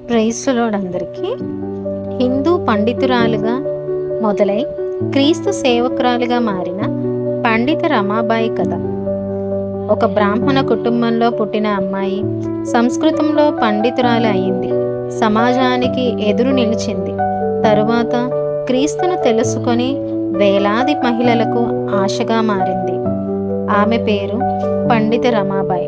Praise the lord అందరికీ. హిందూ పండితురాలుగా మొదలై క్రీస్తు సేవకురాలుగా మారిన పండిత రమాబాయి కథ. ఒక బ్రాహ్మణ కుటుంబంలో పుట్టిన అమ్మాయి సంస్కృతంలో పండితురాలు అయింది. సమాజానికి ఎదురు నిలిచింది. తరువాత క్రీస్తును తెలుసుకొని వేలాది మహిళలకు ఆశగా మారింది. ఆమె పేరు పండిత రమాబాయి.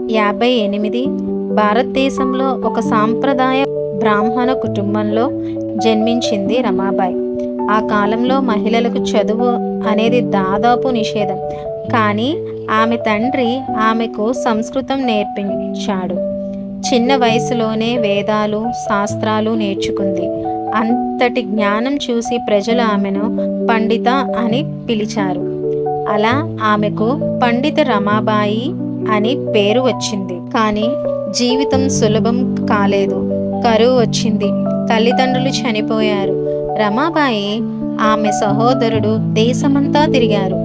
1858 భారతదేశంలో ఒక సాంప్రదాయ బ్రాహ్మణ కుటుంబంలో జన్మించింది రమాబాయి. ఆ కాలంలో మహిళలకు చదువు అనేది దాదాపు నిషేధం. కానీ ఆమె తండ్రి ఆమెకు సంస్కృతం నేర్పించాడు. చిన్న వయసులోనే వేదాలు, శాస్త్రాలు నేర్చుకుంది. అంతటి జ్ఞానం చూసి ప్రజలు ఆమెను పండిత అని పిలిచారు. అలా ఆమెకు పండిత రమాబాయి అని పేరు వచ్చింది. కానీ జీవితం సులభం కాలేదు. కరువు వచ్చింది. తల్లిదండ్రులు చనిపోయారు. రమాబాయి, ఆమె సహోదరుడు దేశమంతా తిరిగారు.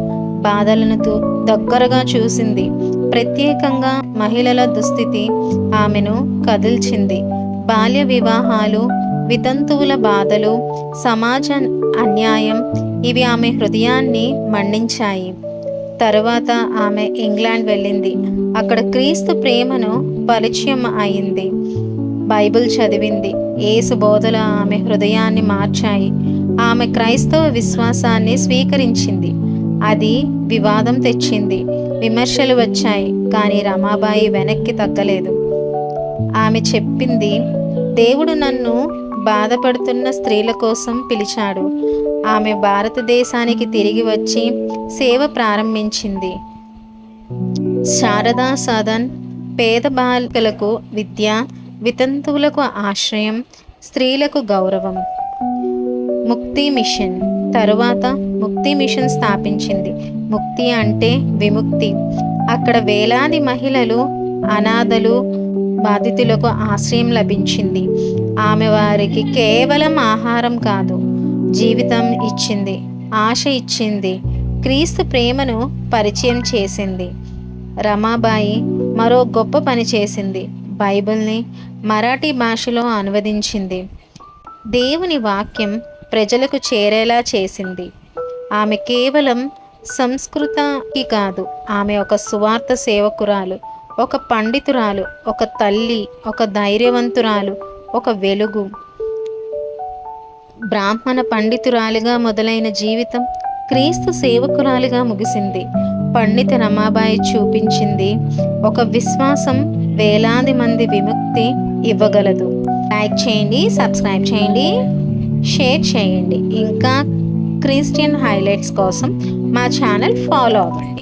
బాధలను దగ్గరగా చూసింది. ప్రత్యేకంగా మహిళల దుస్థితి ఆమెను కదిల్చింది. బాల్య వివాహాలు, వితంతువుల బాధలు, సమాజ అన్యాయం ఇవి ఆమె హృదయాన్ని మండించాయి. తరువాత ఆమె ఇంగ్లాండ్ వెళ్ళింది. అక్కడ క్రీస్తు ప్రేమను పరిచయం అయింది. బైబిల్ చదివింది. యేసు బోధలు ఆమె హృదయాన్ని మార్చాయి. ఆమె క్రైస్తవ విశ్వాసాన్ని స్వీకరించింది. అది వివాదం తెచ్చింది. విమర్శలు వచ్చాయి. కానీ రమాబాయి వెనక్కి తగ్గలేదు. ఆమె చెప్పింది, దేవుడు నన్ను బాధపడుతున్న స్త్రీల కోసం పిలిచాడు. ఆమె భారతదేశానికి తిరిగి వచ్చి సేవ ప్రారంభించింది. శారదా సదన్ పేద బాలికలకు విద్య, వితంతువులకు ఆశ్రయం, స్త్రీలకు గౌరవం. ముక్తి మిషన్. తరువాత ముక్తి మిషన్ స్థాపించింది. ముక్తి అంటే విముక్తి. అక్కడ వేలాది మహిళలు, అనాథలు, బాధితులకు ఆశ్రయం లభించింది. ఆమె వారికి కేవలం ఆహారం కాదు, జీవితం ఇచ్చింది, ఆశ ఇచ్చింది, క్రీస్తు ప్రేమను పరిచయం చేసింది. రమాబాయి మరో గొప్ప పని చేసింది. బైబిల్ని మరాఠీ భాషలో అనువదించింది. దేవుని వాక్యం ప్రజలకు చేరేలా చేసింది. ఆమె కేవలం సంస్కృతకి కాదు, ఆమె ఒక సువార్త సేవకురాలు, ఒక పండితురాలు, ఒక తల్లి, ఒక ధైర్యవంతురాలు, ఒక వెలుగు. బ్రాహ్మణ పండితురాలిగా మొదలైన జీవితం క్రీస్తు సేవకురాలిగా ముగిసింది. పండిత రమాబాయి చూపించింది ఒక విశ్వాసం వేలాది మంది విముక్తి ఇవ్వగలదు. లైక్ చేయండి, సబ్స్క్రైబ్ చేయండి, షేర్ చేయండి. ఇంకా క్రిస్టియన్ హైలైట్స్ కోసం మా ఛానల్ ఫాలో అవ్వండి.